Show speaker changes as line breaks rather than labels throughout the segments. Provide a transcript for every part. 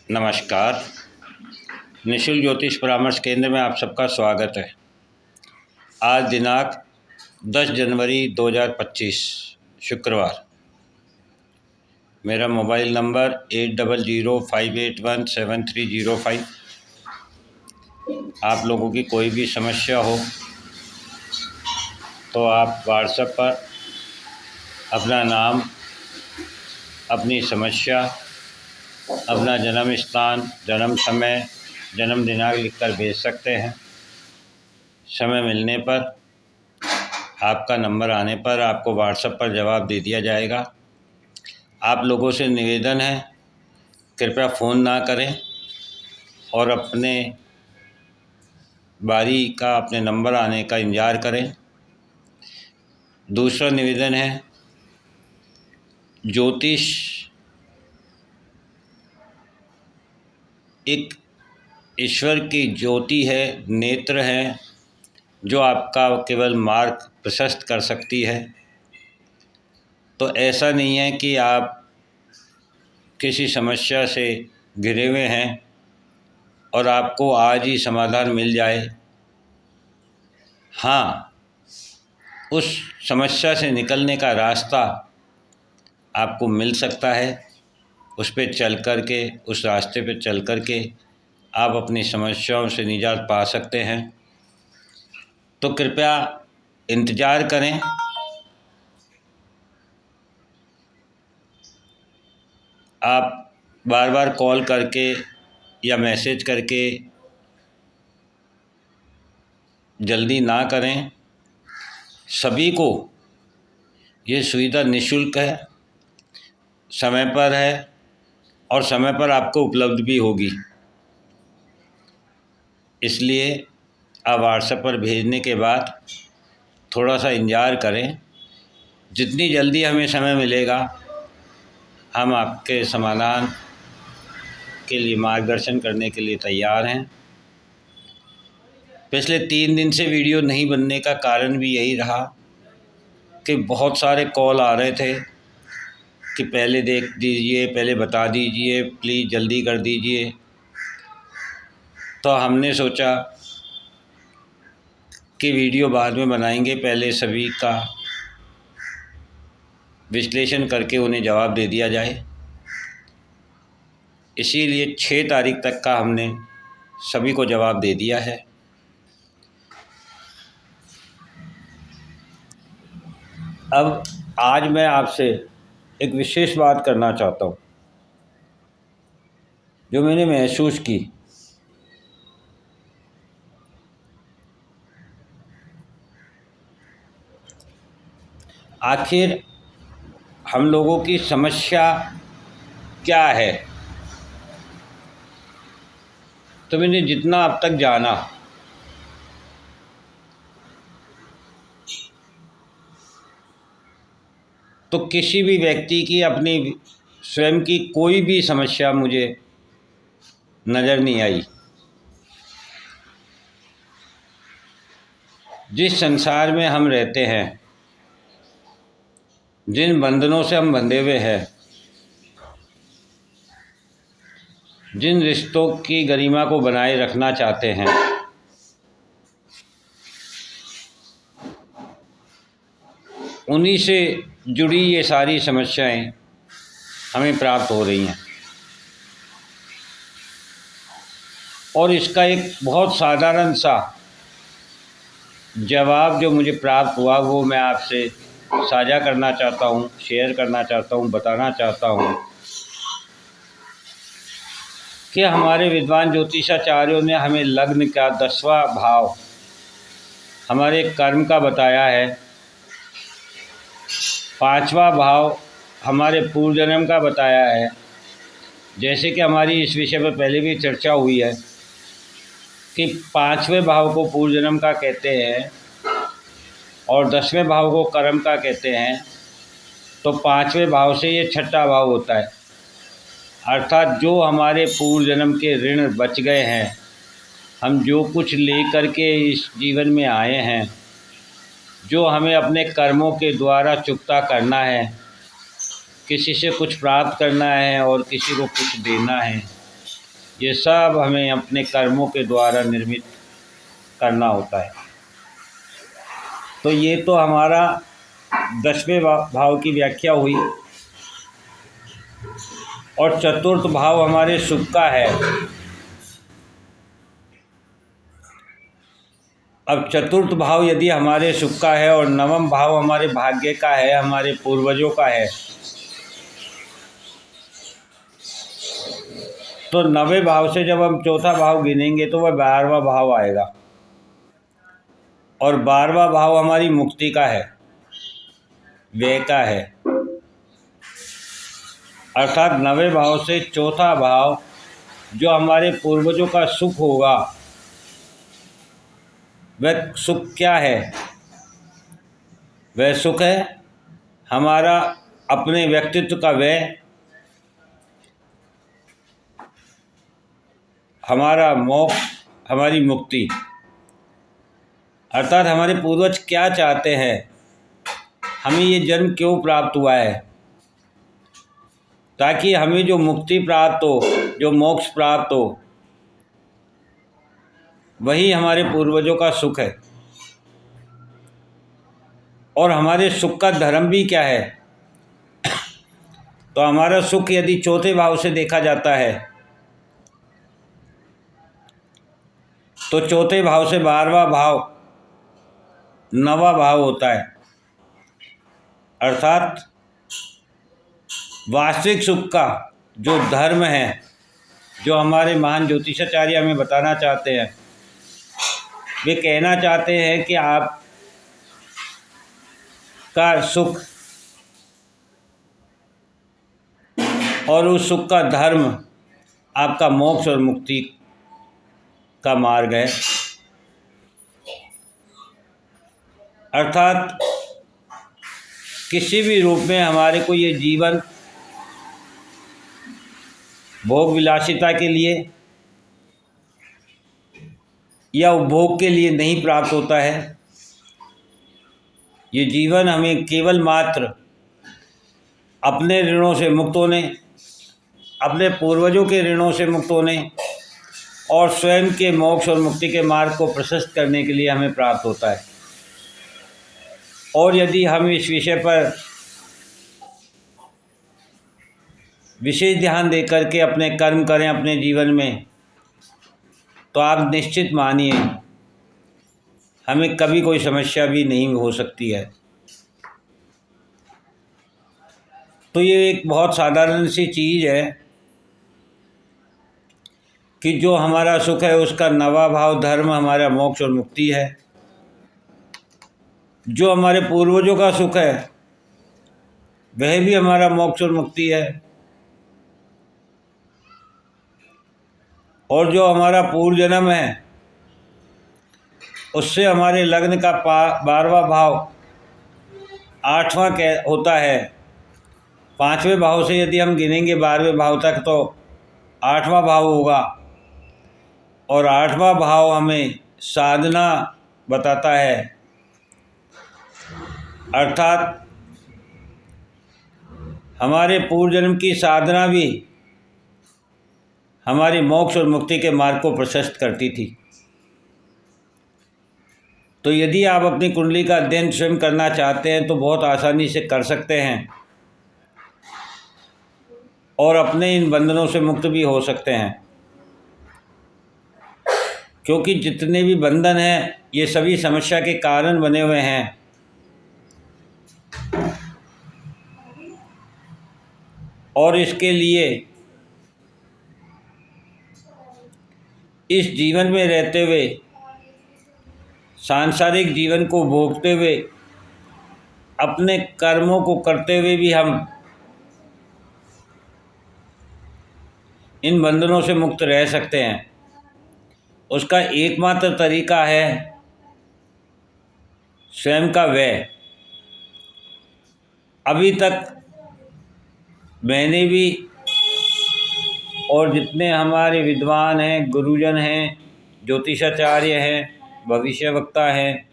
नमस्कार। निःशुल्क ज्योतिष परामर्श केंद्र में आप सबका स्वागत है। आज दिनांक 10 जनवरी 2025 शुक्रवार। मेरा मोबाइल नंबर 8005817305। आप लोगों की कोई भी समस्या हो तो आप व्हाट्सएप पर अपना नाम, अपनी समस्या, अपना जन्म स्थान, जन्म समय, जन्म दिनांक लिखकर भेज सकते हैं। समय मिलने पर, आपका नंबर आने पर आपको व्हाट्सएप पर जवाब दे दिया जाएगा। आप लोगों से निवेदन है, कृपया फ़ोन ना करें और अपने बारी का, अपने नंबर आने का इंतज़ार करें। दूसरा निवेदन है, ज्योतिष एक ईश्वर की ज्योति है, नेत्र है, जो आपका केवल मार्ग प्रशस्त कर सकती है। तो ऐसा नहीं है कि आप किसी समस्या से घिरे हुए हैं और आपको आज ही समाधान मिल जाए। हाँ, उस समस्या से निकलने का रास्ता आपको मिल सकता है। उस पे चल कर के, उस रास्ते पे चल कर के आप अपनी समस्याओं से निजात पा सकते हैं। तो कृपया इंतज़ार करें। आप बार बार कॉल करके या मैसेज करके जल्दी ना करें। सभी को ये सुविधा निःशुल्क है, समय पर है और समय पर आपको उपलब्ध भी होगी। इसलिए आप व्हाट्सएप पर भेजने के बाद थोड़ा सा इंतज़ार करें। जितनी जल्दी हमें समय मिलेगा, हम आपके समाधान के लिए, मार्गदर्शन करने के लिए तैयार हैं। पिछले 3 दिन से वीडियो नहीं बनने का कारण भी यही रहा कि बहुत सारे कॉल आ रहे थे कि पहले देख दीजिए, पहले बता दीजिए, प्लीज़ जल्दी कर दीजिए। तो हमने सोचा कि वीडियो बाद में बनाएंगे, पहले सभी का विश्लेषण करके उन्हें जवाब दे दिया जाए। इसीलिए 6 तारीख तक का हमने सभी को जवाब दे दिया है। अब आज मैं आपसे एक विशेष बात करना चाहता हूँ, जो मैंने महसूस की। आखिर हम लोगों की समस्या क्या है? तो मैंने जितना अब तक जाना, तो किसी भी व्यक्ति की अपनी स्वयं की कोई भी समस्या मुझे नज़र नहीं आई। जिस संसार में हम रहते हैं, जिन बंधनों से हम बंधे हुए हैं, जिन रिश्तों की गरिमा को बनाए रखना चाहते हैं, उन्हीं से जुड़ी ये सारी समस्याएं हमें प्राप्त हो रही हैं। और इसका एक बहुत साधारण सा जवाब जो मुझे प्राप्त हुआ, वो मैं आपसे साझा करना चाहता हूँ, शेयर करना चाहता हूँ, बताना चाहता हूँ कि हमारे विद्वान ज्योतिषाचार्यों ने हमें लग्न का 10वां भाव हमारे कर्म का बताया है, 5वां भाव हमारे पूर्व जन्म का बताया है। जैसे कि हमारी इस विषय पर पहले भी चर्चा हुई है कि 5वें भाव को पूर्व जन्म का कहते हैं और 10वें भाव को कर्म का कहते हैं। तो 5वें भाव से ये 6ठा भाव होता है। अर्थात जो हमारे पूर्व जन्म के ऋण बच गए हैं, हम जो कुछ ले कर के इस जीवन में आए हैं, जो हमें अपने कर्मों के द्वारा चुकता करना है, किसी से कुछ प्राप्त करना है और किसी को कुछ देना है, ये सब हमें अपने कर्मों के द्वारा निर्मित करना होता है। तो ये तो हमारा 10वें भाव की व्याख्या हुई। और चतुर्थ भाव हमारे सुख का है। अब चतुर्थ भाव यदि हमारे सुख का है और नवम भाव हमारे भाग्य का है, हमारे पूर्वजों का है, तो 9वें भाव से जब हम चौथा भाव गिनेंगे तो वह 12वां भाव आएगा। और 12वां भाव हमारी मुक्ति का है, व्यय का है। अर्थात 9वें भाव से चौथा भाव जो हमारे पूर्वजों का सुख होगा, वह सुख क्या है? वह सुख है हमारा अपने व्यक्तित्व का व्यय, हमारा मोक्ष, हमारी मुक्ति। अर्थात हमारे पूर्वज क्या चाहते हैं, हमें ये जन्म क्यों प्राप्त हुआ है, ताकि हमें जो मुक्ति प्राप्त हो, जो मोक्ष प्राप्त हो, वही हमारे पूर्वजों का सुख है। और हमारे सुख का धर्म भी क्या है? तो हमारा सुख यदि चौथे भाव से देखा जाता है तो चौथे भाव से 12वां भाव 9वां भाव होता है। अर्थात वास्तविक सुख का जो धर्म है, जो हमारे महान ज्योतिषाचार्य हमें बताना चाहते हैं, वे कहना चाहते हैं कि आप का सुख और उस सुख का धर्म आपका मोक्ष और मुक्ति का मार्ग है। अर्थात किसी भी रूप में हमारे को ये जीवन भोग विलासिता के लिए या उपभोग के लिए नहीं प्राप्त होता है। ये जीवन हमें केवल मात्र अपने ऋणों से मुक्त होने, अपने पूर्वजों के ऋणों से मुक्त होने और स्वयं के मोक्ष और मुक्ति के मार्ग को प्रशस्त करने के लिए हमें प्राप्त होता है। और यदि हम इस विषय पर विशेष ध्यान दे करके अपने कर्म करें अपने जीवन में, तो आप निश्चित मानिए हमें कभी कोई समस्या भी नहीं हो सकती है। तो ये एक बहुत साधारण सी चीज़ है कि जो हमारा सुख है उसका 9वां भाव धर्म हमारा मोक्ष और मुक्ति है। जो हमारे पूर्वजों का सुख है वह भी हमारा मोक्ष और मुक्ति है। और जो हमारा पूर्व जन्म है उससे हमारे लग्न का 12वां भाव 8वां होता है। 5वें भाव से यदि हम गिनेंगे 12वें भाव तक तो 8वां भाव होगा। और 8वां भाव हमें साधना बताता है। अर्थात हमारे पूर्व जन्म की साधना भी हमारी मोक्ष और मुक्ति के मार्ग को प्रशस्त करती थी। तो यदि आप अपनी कुंडली का अध्ययन स्वयं करना चाहते हैं तो बहुत आसानी से कर सकते हैं और अपने इन बंधनों से मुक्त भी हो सकते हैं। क्योंकि जितने भी बंधन हैं ये सभी समस्या के कारण बने हुए हैं। और इसके लिए इस जीवन में रहते हुए, सांसारिक जीवन को भोगते हुए, अपने कर्मों को करते हुए भी हम इन बंधनों से मुक्त रह सकते हैं। उसका एकमात्र तरीका है स्वयं का व्यय। अभी तक मैंने भी और जितने हमारे विद्वान हैं, गुरुजन हैं, ज्योतिषाचार्य हैं, भविष्यवक्ता हैं,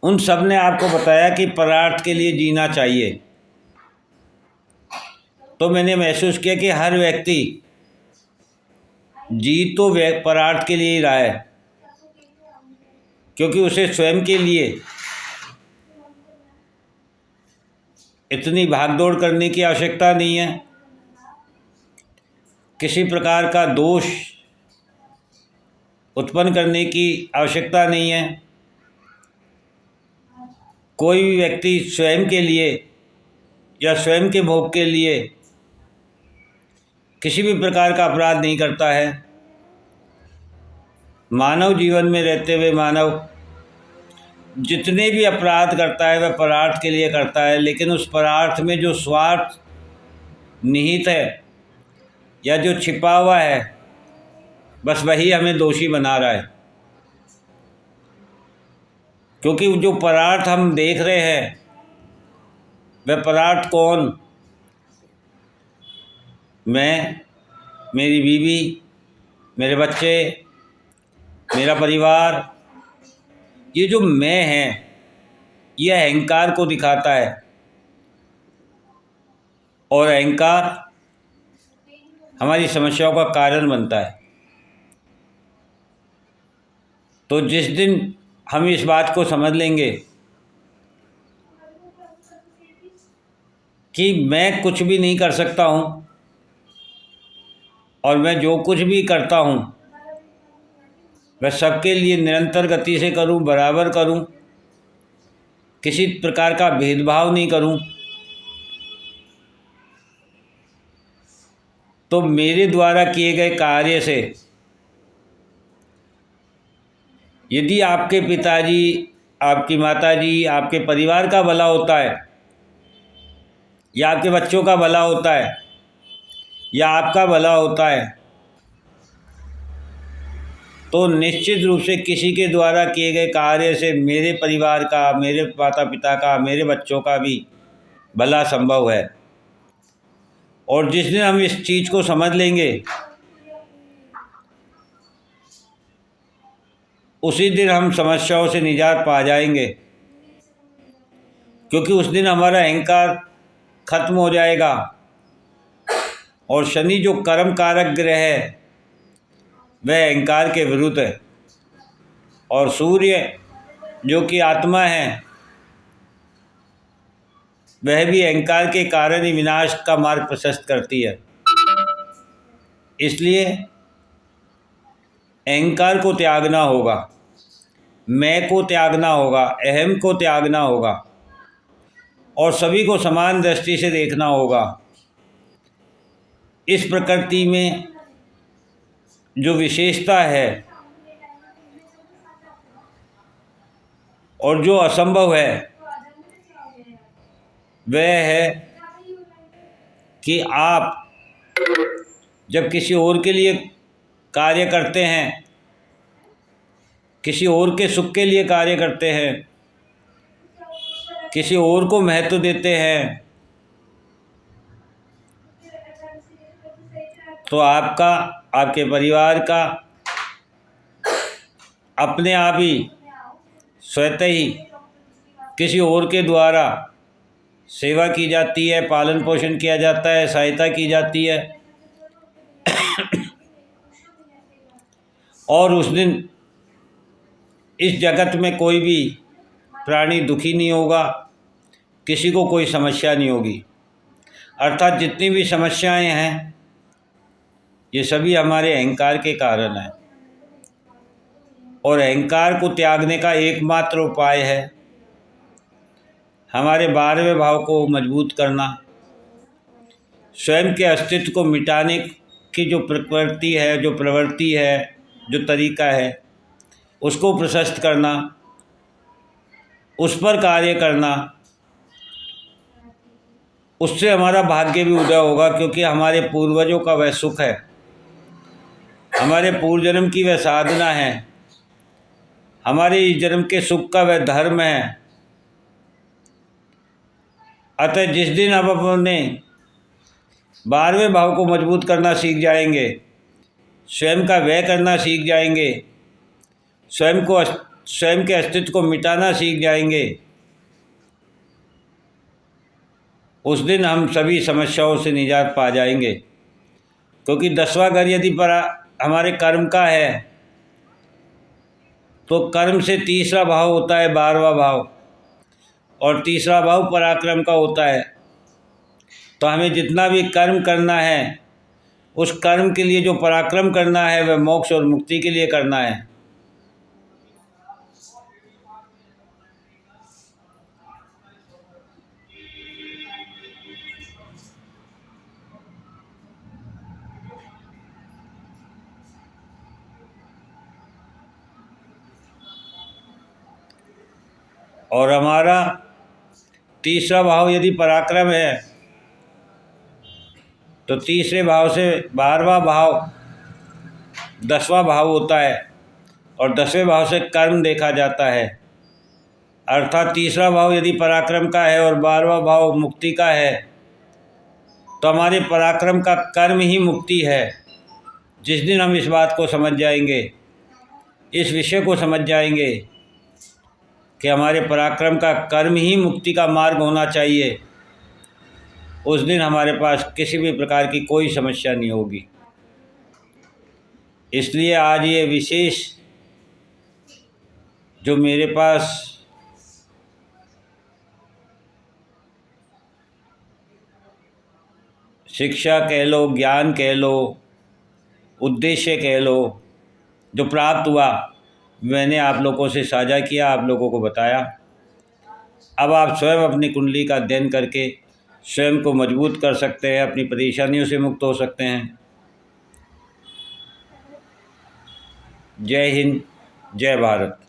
उन सब ने आपको बताया कि परार्थ के लिए जीना चाहिए। तो मैंने महसूस किया कि हर व्यक्ति जी तो परार्थ के लिए ही रहा है, क्योंकि उसे स्वयं के लिए इतनी भागदौड़ करने की आवश्यकता नहीं है, किसी प्रकार का दोष उत्पन्न करने की आवश्यकता नहीं है। कोई भी व्यक्ति स्वयं के लिए या स्वयं के भोग के लिए किसी भी प्रकार का अपराध नहीं करता है। मानव जीवन में रहते हुए मानव जितने भी अपराध करता है वह परार्थ के लिए करता है, लेकिन उस परार्थ में जो स्वार्थ निहित है या जो छिपा हुआ है, बस वही हमें दोषी बना रहा है। क्योंकि जो परार्थ हम देख रहे हैं वह परार्थ कौन? मैं, मेरी बीवी, मेरे बच्चे, मेरा परिवार, ये जो मैं है ये अहंकार को दिखाता है, और अहंकार हमारी समस्याओं का कारण बनता है। तो जिस दिन हम इस बात को समझ लेंगे कि मैं कुछ भी नहीं कर सकता हूँ और मैं जो कुछ भी करता हूँ वह सबके लिए निरंतर गति से करूँ, बराबर करूँ, किसी प्रकार का भेदभाव नहीं करूँ, तो मेरे द्वारा किए गए कार्य से यदि आपके पिताजी, आपकी माताजी, आपके परिवार का भला होता है, या आपके बच्चों का भला होता है, या आपका भला होता है, तो निश्चित रूप से किसी के द्वारा किए गए कार्य से मेरे परिवार का, मेरे माता पिता का, मेरे बच्चों का भी भला संभव है। और जिस दिन हम इस चीज़ को समझ लेंगे उसी दिन हम समस्याओं से निजात पा जाएंगे, क्योंकि उस दिन हमारा अहंकार खत्म हो जाएगा। और शनि जो कर्म कारक ग्रह है वह अहंकार के विरुद्ध है, और सूर्य जो कि आत्मा है वह भी अहंकार के कारण ही विनाश का मार्ग प्रशस्त करती है। इसलिए अहंकार को त्यागना होगा, मैं को त्यागना होगा, अहम को त्यागना होगा, और सभी को समान दृष्टि से देखना होगा। इस प्रकृति में जो विशेषता है और जो असंभव है वह है कि आप जब किसी और के लिए कार्य करते हैं, किसी और के सुख के लिए कार्य करते हैं, किसी और को महत्व देते हैं, तो आपका, आपके परिवार का अपने आप ही स्वतः ही किसी और के द्वारा सेवा की जाती है, पालन पोषण किया जाता है, सहायता की जाती है। और उस दिन इस जगत में कोई भी प्राणी दुखी नहीं होगा, किसी को कोई समस्या नहीं होगी। अर्थात जितनी भी समस्याएं हैं ये सभी हमारे अहंकार के कारण हैं, और अहंकार को त्यागने का एकमात्र उपाय है हमारे 12वें भाव को मजबूत करना, स्वयं के अस्तित्व को मिटाने की जो प्रवृत्ति है, जो प्रवृत्ति है, जो तरीका है उसको प्रशस्त करना, उस पर कार्य करना। उससे हमारा भाग्य भी उदय होगा, क्योंकि हमारे पूर्वजों का वह सुख है, हमारे पूर्व जन्म की वह साधना है, हमारे इस जन्म के सुख का वह धर्म है। अतः जिस दिन आप अपने 12वें भाव को मजबूत करना सीख जाएंगे, स्वयं का व्यय करना सीख जाएंगे, स्वयं के अस्तित्व को मिटाना सीख जाएंगे, उस दिन हम सभी समस्याओं से निजात पा जाएंगे। क्योंकि 10वां घर यदि हमारे कर्म का है तो कर्म से तीसरा भाव होता है 12वां भाव, और तीसरा भाव पराक्रम का होता है। तो हमें जितना भी कर्म करना है उस कर्म के लिए जो पराक्रम करना है वह मोक्ष और मुक्ति के लिए करना है। और हमारा तीसरा भाव यदि पराक्रम है तो तीसरे भाव से 12वां भाव 10वां भाव होता है, और 10वें भाव से कर्म देखा जाता है। अर्थात तीसरा भाव यदि पराक्रम का है और 12वां भाव मुक्ति का है तो हमारे पराक्रम का कर्म ही मुक्ति है। जिस दिन हम इस बात को समझ जाएंगे, इस विषय को समझ जाएंगे कि हमारे पराक्रम का कर्म ही मुक्ति का मार्ग होना चाहिए, उस दिन हमारे पास किसी भी प्रकार की कोई समस्या नहीं होगी। इसलिए आज ये विशेष जो मेरे पास शिक्षा कह लो, ज्ञान कह लो, उद्देश्य कह लो, जो प्राप्त हुआ मैंने आप लोगों से साझा किया, आप लोगों को बताया। अब आप स्वयं अपनी कुंडली का अध्ययन करके स्वयं को मजबूत कर सकते हैं, अपनी परेशानियों से मुक्त हो सकते हैं। जय हिंद, जय भारत।